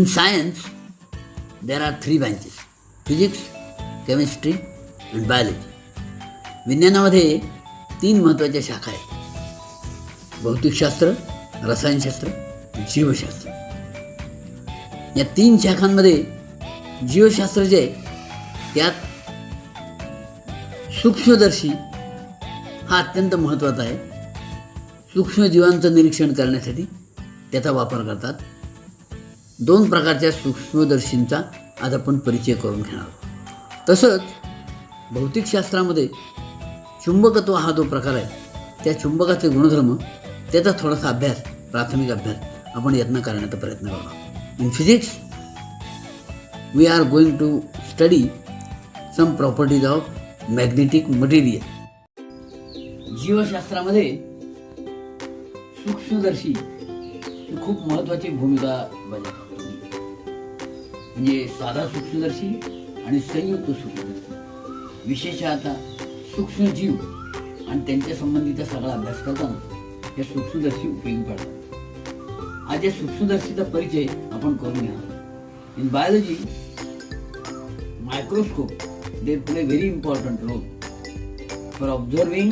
In science, there are three branches: physics, chemistry and biology. विज्ञानामध्ये तीन महत्त्वाच्या शाखा आहेत: भौतिकशास्त्र, रसायनशास्त्र, जीवशास्त्र. या तीन शाखांमध्ये जीवशास्त्र जे आहे त्यात सूक्ष्मदर्शी हा अत्यंत महत्त्वाचा आहे. सूक्ष्मजीवांचं निरीक्षण करण्यासाठी त्याचा वापर करतात. दोन प्रकारच्या सूक्ष्मदर्शींचा आज आपण परिचय करून घेणार आहोत. तसंच भौतिकशास्त्रामध्ये चुंबकत्व हा जो प्रकार आहे त्या चुंबकाचे गुणधर्म त्याचा थोडासा अभ्यास, प्राथमिक अभ्यास आपण यत्न करण्याचा प्रयत्न करणार. In physics we are going to study some properties of magnetic material. जीवशास्त्रामध्ये सूक्ष्मदर्शी ही खूप महत्त्वाची भूमिका बजावतात. म्हणजे साधा सूक्ष्मदर्शी आणि संयुक्त सूक्ष्मदर्शी, विशेषतः सूक्ष्मजीव आणि त्यांच्या संबंधीचा सगळा अभ्यास करताना या सूक्ष्मदर्शी उपयोगी पडतात. आज या सूक्ष्मदर्शीचा परिचय आपण करून घेणार. In biology, microscope they play very important role for observing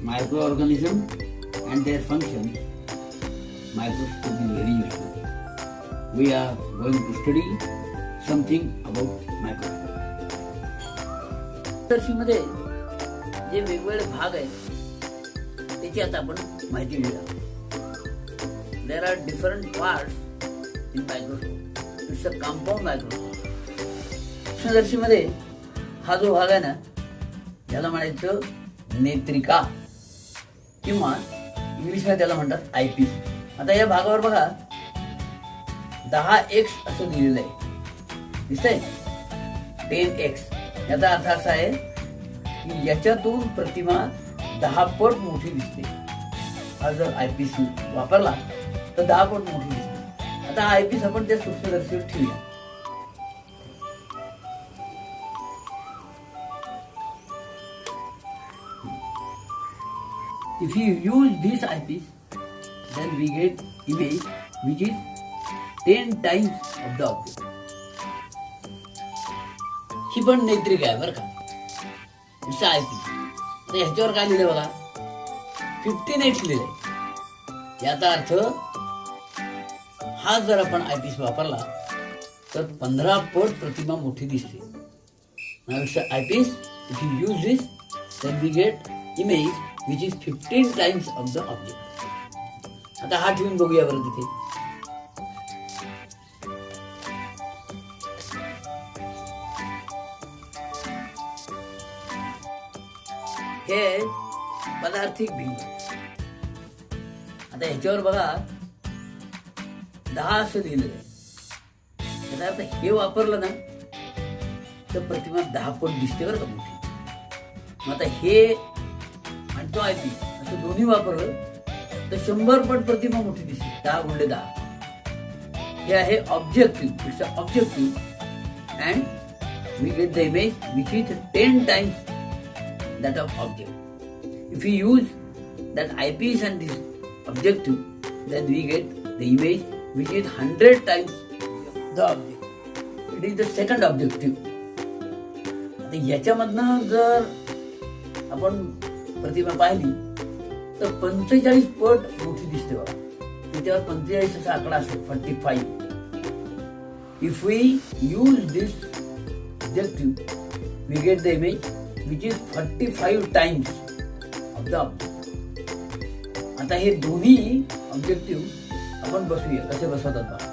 microorganism and their function. Microscope is very useful. We are going to study something about microscope. मध्ये जे वेगवेगळे भाग आहेत त्याची आता आपण माहिती घेऊया. There are different parts in microscope. It's a compound microscope. सूक्ष्मदर्शीमध्ये हा जो भाग आहे ना त्याला म्हणायचं नेत्रिका किंवा इंग्लिशमध्ये त्याला म्हणतात आयपीस. आता या भागावर बघा 10x असं लिहिलेलं आहे, दिसतंय 10x. याचा अर्थ असा आहे की याच्यातून प्रतिमा 10 पट मोठी दिसते. हा जर आयपीस वापरला तर 10 पट मोठी दिसते. आता हा आयपीस आपण त्या सूक्ष्मदर्शीवर ठेवूया. If you use this eyepiece, then we get image which is 10 times of the object. ही पण नेत्रिका आहे बरं का. It's eyepiece. आता ह्याच्यावर काय लिहिलंय बघा, 15x लिहिलंय. याचा अर्थ हा जर आपण आयपीस वापरला तर 15 पट प्रतिमा मोठी दिसते. Now it's an eyepiece. If you use this, then we get image which is 15 times of the object. आता हा ठेवून बघूया बरं तिथे. हे पदार्थिक भिंग. आता ह्याच्यावर बघा 10 असं लिहिलेलं आहे. त्याचा अर्थ हे वापरलं ना तर प्रतिमा 10 पट दिसते बरं का मोठी. मग आता हे आणि तो आयपीस असं दोन्ही वापरलं तर 100 पट प्रतिमा मोठी दिसते. 10 गुणिले 10 हे आहे objective. It's a objective and we get the image which is 10 times that of object. If we use that eyepiece and this objective, then we get the image which is 100 times the object. It is the second objective. आता याच्यामधनं जर आपण प्रतिमा पाहिली तर 45 पट मोठी दिसते बघा. त्याच्यावर 45 असा आकडा असतो, 45. If we use this objective, we get the image which is 45 times of the object. आता हे दोन्ही ऑब्जेक्टिव्ह आपण बसवूया. कसे बसवतात बघा.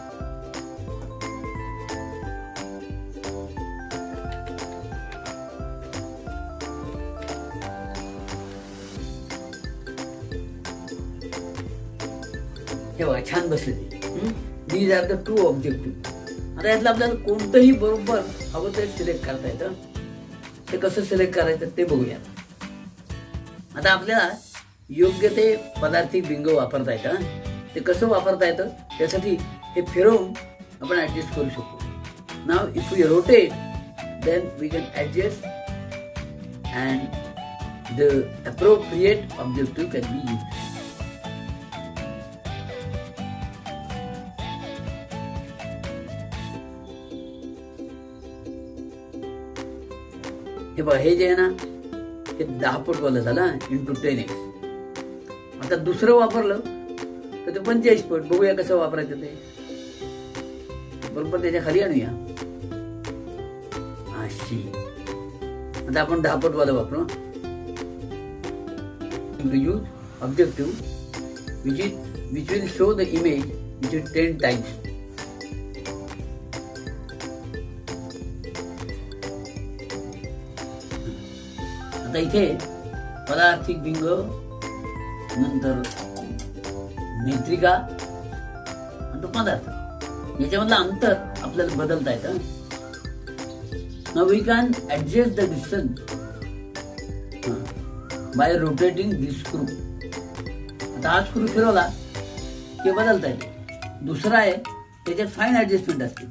हे बघा छान बसले ते. These are the two objective. आता यातलं आपल्याला कोणतंही बरोबर हवं ते सिलेक्ट करता येतं. ते कसं सिलेक्ट करायचं ते बघूया. आता आपल्याला योग्य ते पदार्थिक बिंग वापरता येतं. ते कसं वापरता येतं त्यासाठी हे फिरवून आपण ऍडजस्ट करू शकतो. Now if we rotate then we can adjust and the appropriate objective can be used. हे बघा, हे जे आहे ना हे 10 पट वाला झालं इंटू 10x. आता दुसरं वापरलं तर ते 45 पट. बघूया कसं वापरायचं ते. बरोबर त्याच्या खाली आणूया अशी. आता आपण 10 पट वाला वापरू. To use objective which will show the image which is 10 times. आता इथे पदार्थिक बिंग, नंतर नेत्रिका आणि तो पदार्थ, याच्यामधलं अंतर आपल्याला बदलता येतं. Now we can adjust the distance by rotating this screw. आता हा स्क्रू फिरवला की बदलता येतो. दुसरा आहे त्याच्यात फाईन ऍडजस्टमेंट असते.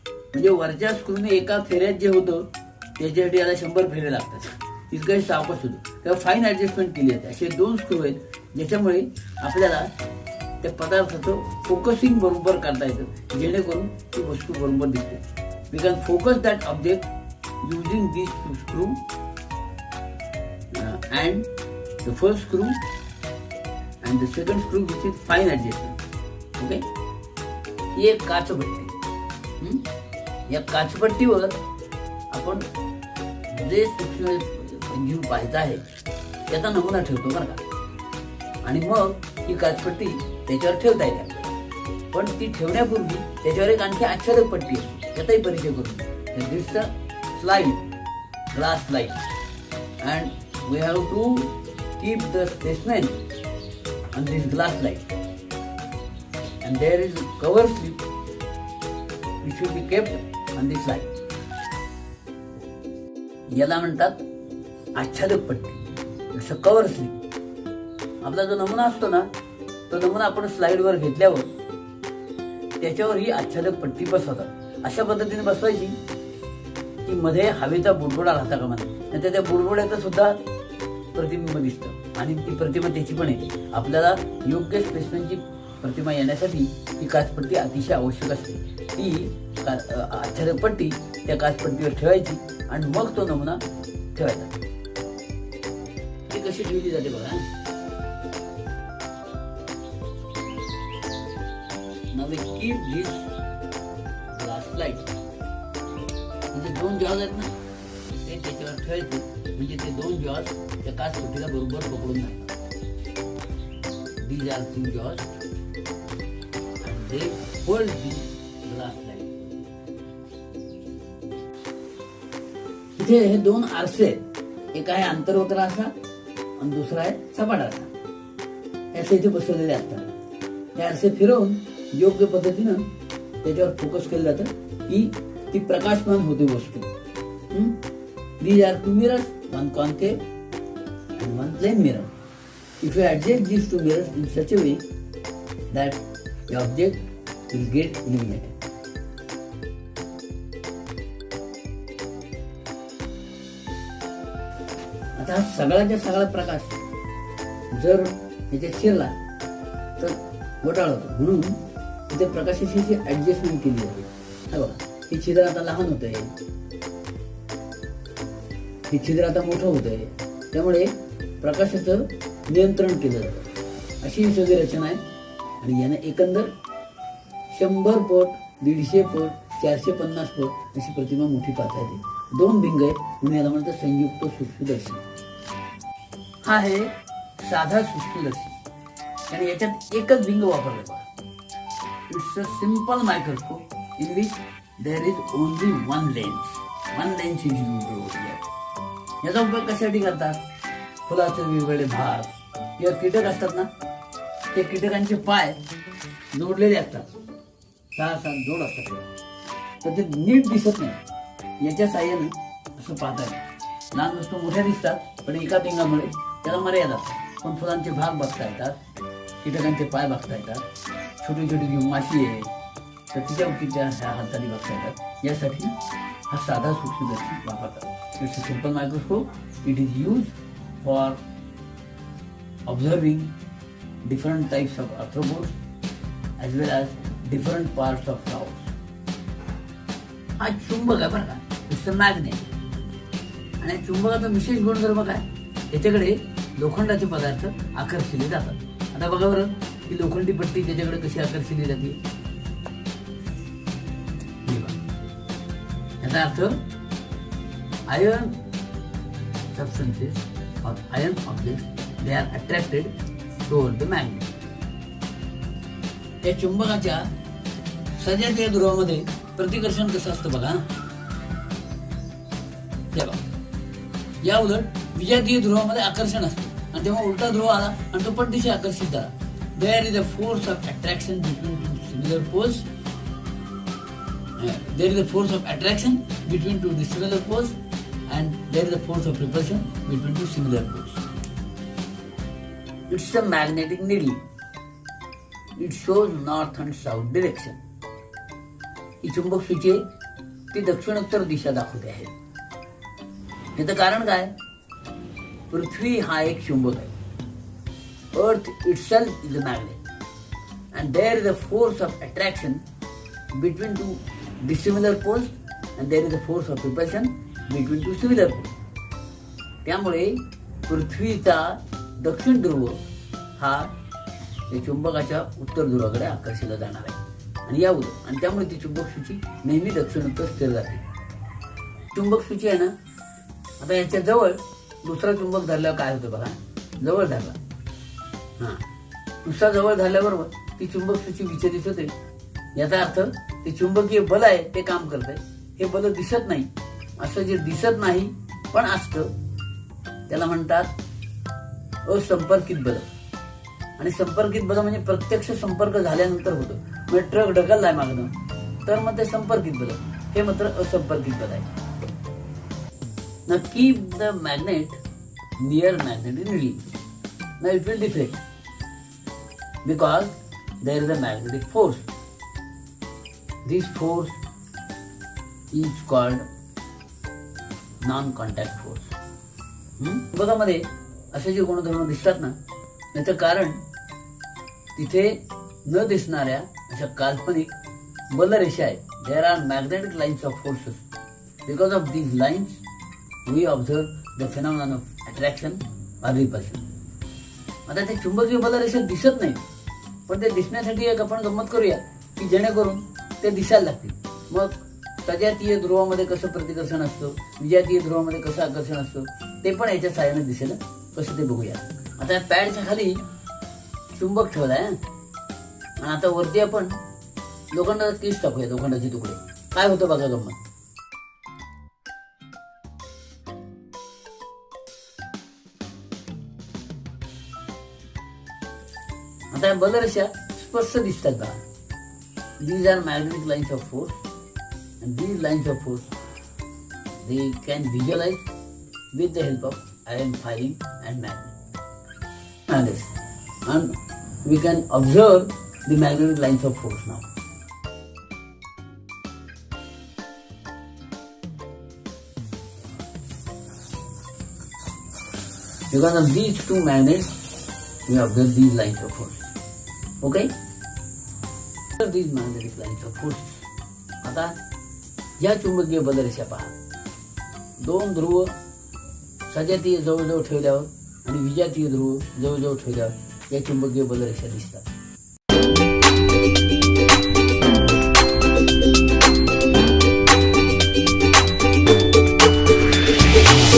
म्हणजे वरच्या स्क्रूने एका फेऱ्यात जे होतं त्याच्यासाठी याला 100 फेरे लागतात. इतकं सावकाश होतो. तेव्हा फाईन ऍडजस्टमेंट केली जाते. असे 2 स्क्रू आहेत ज्याच्यामुळे आपल्याला त्या पदार्थाचं फोकसिंग बरोबर करता येतं, जेणेकरून ती वस्तू बरोबर दिसते. We can focus that object using this screw and the first screw and the second screw which is fine adjustment. Okay, ही एक काचपट्टी. या काचपट्टीवर आपण जे सूक्ष्म जीव पाहायचा आहे त्याचा नमुना ठेवतो बरं का. आणि मग ही काचपट्टी त्याच्यावर ठेवता येते. पण ती ठेवण्यापूर्वी त्याच्यावर एक आणखी आच्छादक पट्टी असते, त्याचाही परिचय करून. This the slide, glass slide, and we have to keep the specimen on this glass slide, and there is a cover slip which should be kept on this slide. याला म्हणतात आच्छादक पट्टी, जसं कव्हर स्लिप. आपला जो नमुना असतो ना, तो नमुना आपण स्लाइडवर घेतल्यावर त्याच्यावर ही आच्छादक पट्टी बसवतात. अशा पद्धतीने बसवायची की मध्ये हवेचा बुडबुडा राहता कामा नये, नाहीतर त्या बुडबुड्याचं सुद्धा प्रतिबिंब दिसतं आणि ती प्रतिमा त्याची पण येते. आपल्याला योग्य स्पेसमेनची प्रतिमा येण्यासाठी ही काचपट्टी अतिशय आवश्यक असते. ती आच्छादक पट्टी त्या काचपट्टीवर ठेवायची आणि मग तो नमुना ठेवायचा. ती कशी ठेवली जाते बघा. Now we keep this glass slide. म्हणजे 2 जॉज आहेत ना, ते त्याच्यावर ठेवायचे. म्हणजे ते 2 जॉज त्या काचपट्टीला बरोबर पकडून नाही. These are 2 jaws and they hold the glass slide. इथे हे 2 आरसे आहेत. एक आहे अंतर्वक्र असा आणि दुसरा आहे सपाट असा. असे इथे बसवलेले असतात. हे आरसे फिरवून योग्य पद्धतीनं त्याच्यावर फोकस केलं जातं की ती प्रकाशमान होते वस्तू. These are 2 mirrors, one concave and one plane mirror. If you adjust these 2 mirrors in such a way that the object will get illuminated. आता हा सगळ्याच्या सगळा प्रकाश जर याच्यात शिरला तर घोटाळा होतो. म्हणून इथे प्रकाशाची ऍडजस्टमेंट केली जाते. हा बघा, हे छिद्र आता लहान होत आहे, हे छिद्र आता मोठं होत आहे. त्यामुळे प्रकाशाचं नियंत्रण केलं जातं. अशी ही सगळी रचना आहे. आणि यानं एकंदर 100 पट, 150 पट, 450 पट अशी प्रतिमा मोठी पाहता येते. 2 भिंग आहेत म्हणून याला म्हणतात संयुक्त सूक्ष्मदर्शी. हा आहे साधा सूक्ष्मदर्शी आणि याच्यात एकच भिंग वापरले बघा. It's a simple microscope in which there is only one lens is used. याचा उपयोग कशासाठी करतात? फुलाचे वेगवेगळे भाग किंवा कीटक असतात ना, ते कीटकांचे पाय जोडलेले असतात, 6-7 जोड असतात. तर ते नीट दिसत नाही. याच्या साह्याने असं पाहता येतं. लहान वस्तू मोठ्या दिसतात पण एका भिंगामुळे त्याला मर्यादा असतात. पण फुलांचे भाग बघता येतात, कीटकांचे पाय बघता येतात, छोटी छोटी जी माशी आहे तर तिच्या ह्या हाताने बघता येतात. यासाठी हा साधा सूक्ष्मदर्शी वापरतात. It's a simple microscope. It is use for observing different types of arthropods as well as different parts of flowers. हा चुंबक आहे बरं का, इट्स अ मॅग्नेट. आणि चुंबकाचा विशेष गुणधर्म काय, याच्याकडे लोखंडाचे पदार्थ आकर्षिले जातात. आता बघा बरं, ही लोखंडी पट्टी त्याच्याकडे कशी आकर्षिली जाते. याचा अर्थ iron substances or iron objects, they are attracted toward the magnet. त्या चुंबकाच्या सजातीय ध्रुवामध्ये प्रतिकर्षण कसं असतं बघा. या उलट विजातीय ध्रुवामध्ये आकर्षण असतं आणि तेव्हा उलटा ध्रुव आला आणि तो पट्टीशी आकर्षित झाला. There is a force of attraction between two similar poles. There is a force of attraction between two dissimilar poles. And there is a force of repulsion between two similar poles. It's a magnetic needle. It shows north and south direction. ही चुंबक सूची ती दक्षिणोत्तर दिशा दाखवते आहे. याचं कारण काय, पृथ्वी हा एक चुंबक आहे. Earth itself is a magnet. And there is a force of attraction between two dissimilar poles. And there is a force of repulsion between two similar poles. त्यामुळे पृथ्वीचा दक्षिण ध्रुव हा या चुंबकाच्या उत्तर ध्रुवाकडे आकर्षिला जाणार आहे आणि त्यामुळे ती चुंबक सूची नेहमी दक्षिणोत्तर स्थिर राहते. चुंबक सूची आहे ना, आता याच्या जवळ दुसरा चुंबक धरल्यावर काय होतं बघा. जवळ धरला, दुसरा जवळ धरल्याबरोबर ती चुंबक सूची विचलित होते. याचा अर्थ ते चुंबकीय बल आहे ते काम करत आहे. हे बल दिसत नाही, असं जे दिसत नाही पण असतं त्याला म्हणतात असंपर्कित बल. आणि संपर्कित बल म्हणजे प्रत्यक्ष संपर्क झाल्यानंतर होतं. म्हणजे ट्रक ढकललाय मागणं तर मग ते संपर्कित बल, हे मात्र असंपर्कित बल आहे. Now keep the magnet near magnetic needle. Now it will deflect because there is a magnetic force. This force is called non-contact force. बघामध्ये असे जे गुणधर्म दिसतात ना, याचं कारण तिथे न दिसणाऱ्या अशा काल्पनिक बलरेषा आहेत. There are magnetic lines of forces. Because of these lines, we observe the phenomenon of attraction or repulsion. आता ते चुंबकीय बलरेषा दिसत नाही, पण ते दिसण्यासाठी एक आपण गंमत करूया की जेणेकरून ते दिसायला लागतील. मग सजातीय ध्रुवामध्ये कसं प्रतिकर्षण असतं, विजातीय ध्रुवामध्ये कसं आकर्षण असतं, ते पण याच्या सहाय्याने दिसेल. कसं ते बघूया. आता पॅडच्या खाली चुंबक ठेवलाय आणि आता वरती आपण लोखंडाचा केस टाकूया, लोखंडाचे तुकडे. काय होतं बघा गंमत. आता या बलरेषा स्पष्ट दिसतात बघा. These are magnetic lines of force, and these lines of force they can visualize with the help of iron firing and magnet. And we can observe the magnetic lines of force now. Because of these two magnets, we observe these lines of force. Okay? These magnetic lines of force. आता या चुंबकीय बलरेषा पहा. दोन ध्रुव सजातीय जवळजवळ ठेवल्यावर आणि विजातीय ध्रुव जवळजवळ ठेवल्यावर या चुंबकीय बलरेषा दिसतात.